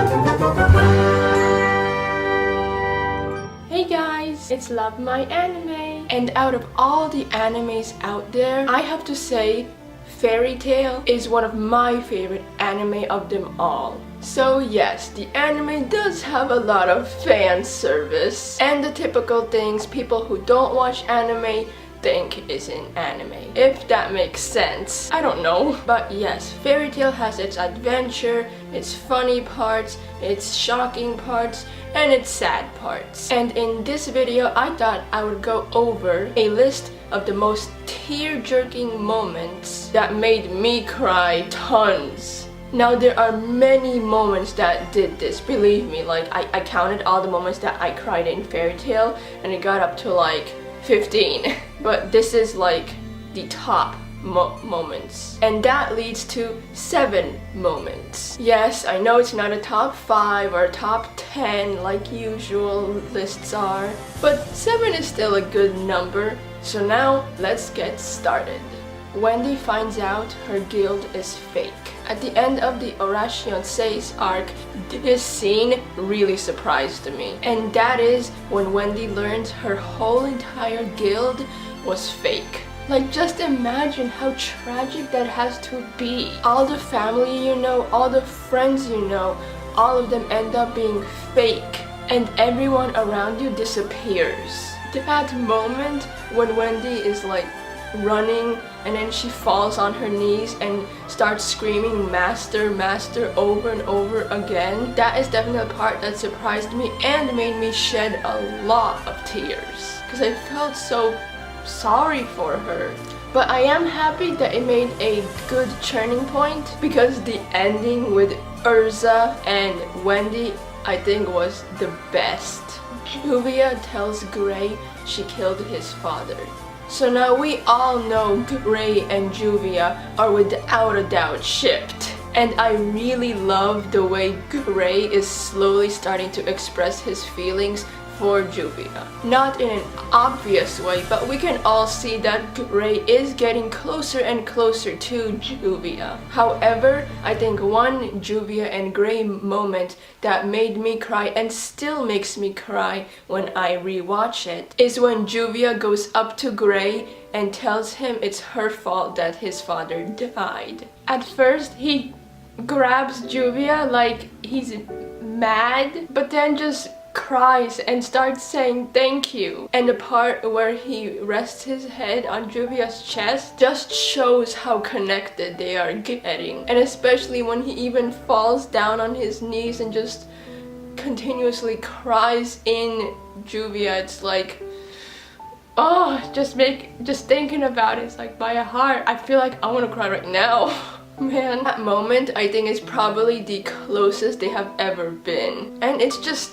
Hey guys, it's Love My Anime, and out of all the animes out there, I have to say Fairy Tail is one of my favorite anime of them all. So yes, the anime does have a lot of fan service and the typical things people who don't watch anime think is in anime, if that makes sense. I don't know, but yes, Fairy Tail has its adventure, its funny parts, its shocking parts, and its sad parts. And in this video, I thought I would go over a list of the most tear-jerking moments that made me cry tons. Now there are many moments that did this, believe me. Like I counted all the moments that I cried in Fairy Tail and it got up to like 15. But this is like the top moments, and that leads to 7 moments. Yes, I know it's not a top 5 or a top 10 like usual lists are, but 7 is still a good number. So now let's get started. Wendy finds out her guild is fake. At the end of the Oration Seis arc, this scene really surprised me. And that is when Wendy learns her whole entire guild was fake. Like, just imagine how tragic that has to be. All the family you know, all the friends you know, all of them end up being fake. And everyone around you disappears. That moment when Wendy is like running and then she falls on her knees and starts screaming "Master, Master" over and over again, that is definitely a part that surprised me and made me shed a lot of tears because I felt so sorry for her. But I am happy that it made a good turning point because the ending with Urza and Wendy I think was the best. Juvia tells Gray she killed his father. So now we all know Gray and Juvia are without a doubt shipped. And I really love the way Gray is slowly starting to express his feelings for Juvia. Not in an obvious way, but we can all see that Gray is getting closer and closer to Juvia. However, I think one Juvia and Gray moment that made me cry and still makes me cry when I rewatch it is when Juvia goes up to Gray and tells him it's her fault that his father died. At first, he grabs Juvia like he's mad, but then just cries and starts saying thank you. And the part where he rests his head on Juvia's chest just shows how connected they are getting. And especially when he even falls down on his knees and just continuously cries in Juvia, it's like, oh, just thinking about it, it's like my heart. I feel like I want to cry right now. Man, that moment I think is probably the closest they have ever been. And it's just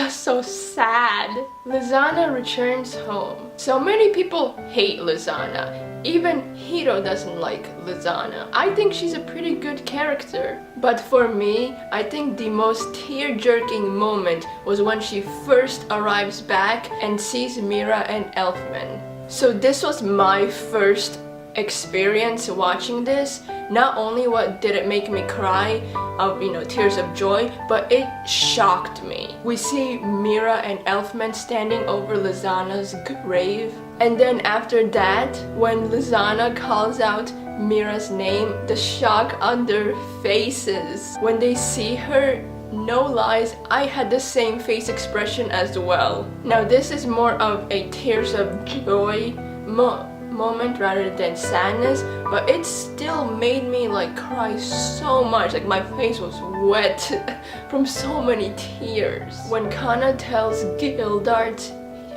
so sad. Lizana returns home. So many people hate Lizana. Even Hiro doesn't like Lizana. I think she's a pretty good character. But for me, I think the most tear-jerking moment was when she first arrives back and sees Mira and Elfman. So this was my first experience watching this. Not only what did it make me cry of, tears of joy, but it shocked me. We see Mira and Elfman standing over Lizana's grave, and then after that, when Lizana calls out Mira's name, the shock on their faces when they see her. No lies, I had the same face expression as well. Now this is more of a tears of joy moment rather than sadness, but it still made me like cry so much. Like my face was wet from so many tears when Kana tells Gildart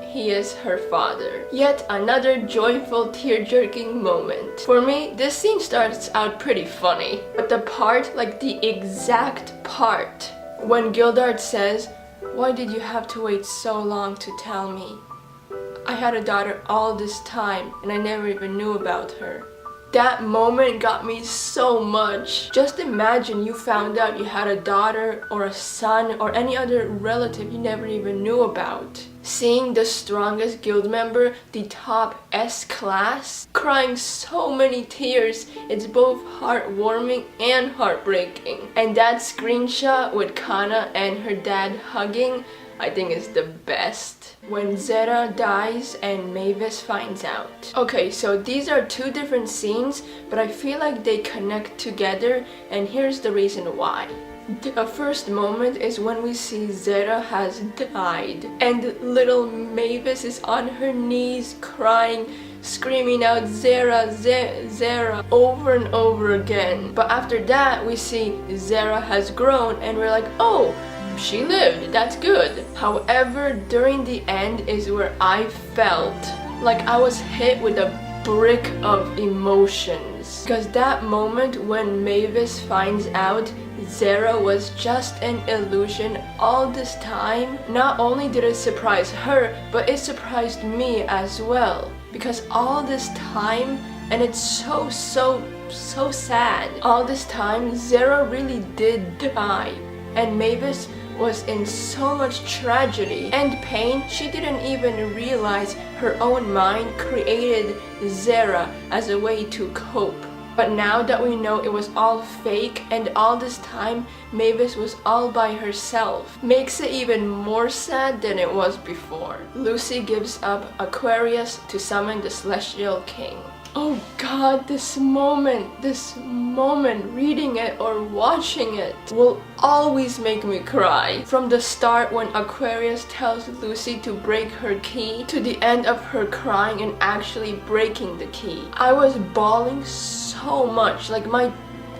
he is her father. Yet another joyful tear-jerking moment. For me, this scene starts out pretty funny, but the part, like the exact part when Gildart says, "Why did you have to wait so long to tell me? I had a daughter all this time and I never even knew about her." That moment got me so much. Just imagine you found out you had a daughter or a son or any other relative you never even knew about. Seeing the strongest guild member, the top S class, crying so many tears, it's both heartwarming and heartbreaking. And that screenshot with Kana and her dad hugging, I think is the best. When Zera dies and Mavis finds out. Okay, so these are two different scenes, but I feel like they connect together, and here's the reason why. The first moment is when we see Zera has died and little Mavis is on her knees crying, screaming out Zera, Zera over and over again. But after that we see Zera has grown and we're like, oh, she lived, that's good. However, during the end is where I felt like I was hit with a brick of emotions. Because that moment when Mavis finds out Zera was just an illusion all this time, not only did it surprise her, but it surprised me as well. Because all this time, and it's so sad, all this time Zera really did die. And Mavis was in so much tragedy and pain, she didn't even realize her own mind created Zera as a way to cope. But now that we know it was all fake and all this time Mavis was all by herself, makes it even more sad than it was before. Lucy gives up Aquarius to summon the Celestial King. Oh god, this moment, reading it or watching it will always make me cry. From the start when Aquarius tells Lucy to break her key to the end of her crying and actually breaking the key. I was bawling so much, like my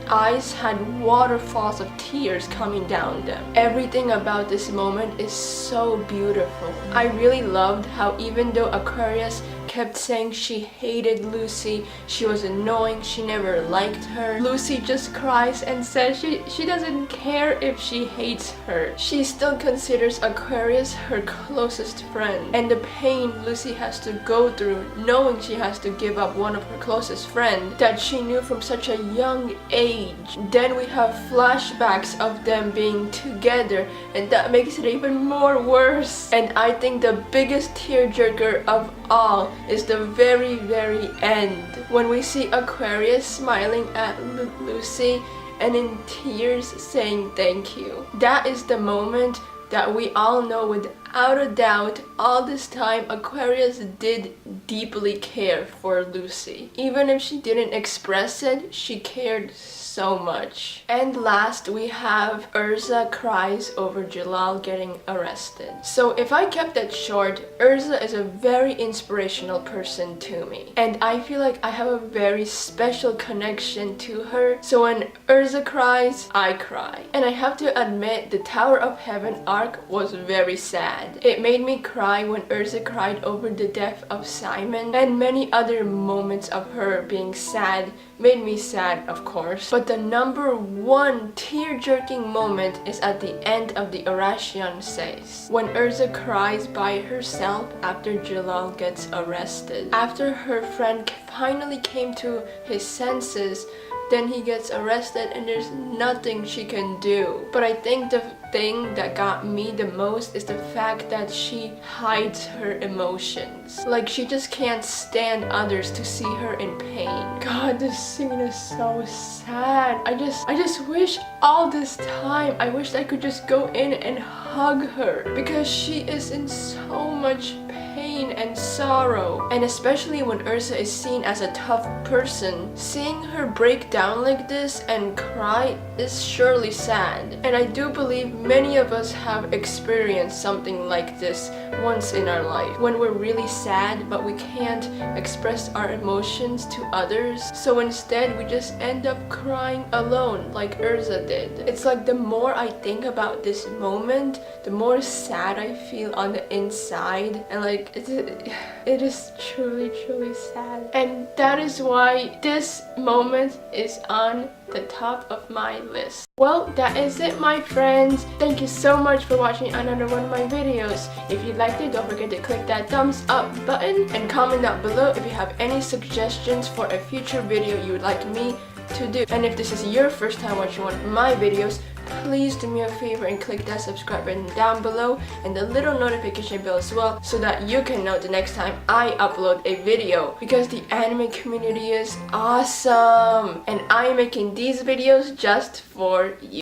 eyes had waterfalls of tears coming down them. Everything about this moment is so beautiful. I really loved how even though Aquarius kept saying she hated Lucy, she was annoying, she never liked her, Lucy just cries and says she doesn't care if she hates her. She still considers Aquarius her closest friend. And the pain Lucy has to go through knowing she has to give up one of her closest friends that she knew from such a young age. Then we have flashbacks of them being together, and that makes it even more worse. And I think the biggest tearjerker of all is the very end when we see Aquarius smiling at Lucy and in tears saying thank you. That is the moment that we all know without a doubt all this time Aquarius did deeply care for Lucy. Even if she didn't express it, she cared so much. And last we have Urza cries over Jalal getting arrested. So if I kept it short, Urza is a very inspirational person to me. And I feel like I have a very special connection to her. So when Urza cries, I cry. And I have to admit the Tower of Heaven arc was very sad. It made me cry when Urza cried over the death of Simon, and many other moments of her being sad made me sad, of course. But the number one tear-jerking moment is at the end of the Oration Says, when Urza cries by herself after Jalal gets arrested. After her friend finally came to his senses, then he gets arrested and there's nothing she can do. But I think the thing that got me the most is the fact that she hides her emotions. Like she just can't stand others to see her in pain. God, this scene is so sad. I just wish all this time, I wish I could just go in and hug her because she is in so much pain and sorrow. And especially when Urza is seen as a tough person, seeing her break down like this and cry is surely sad. And I do believe many of us have experienced something like this once in our life, when we're really sad but we can't express our emotions to others, so instead we just end up crying alone like Urza did. It's like the more I think about this moment, the more sad I feel on the inside, and like it is truly sad. And that is why this moment is on the top of my list. Well, that is it, my friends. Thank you so much for watching another one of my videos. If you liked it, don't forget to click that thumbs up button and comment down below if you have any suggestions for a future video you would like me to do. And if this is your first time watching one of my videos, please do me a favor and click that subscribe button down below and the little notification bell as well, so that you can know the next time I upload a video, because the anime community is awesome and I'm making these videos just for you.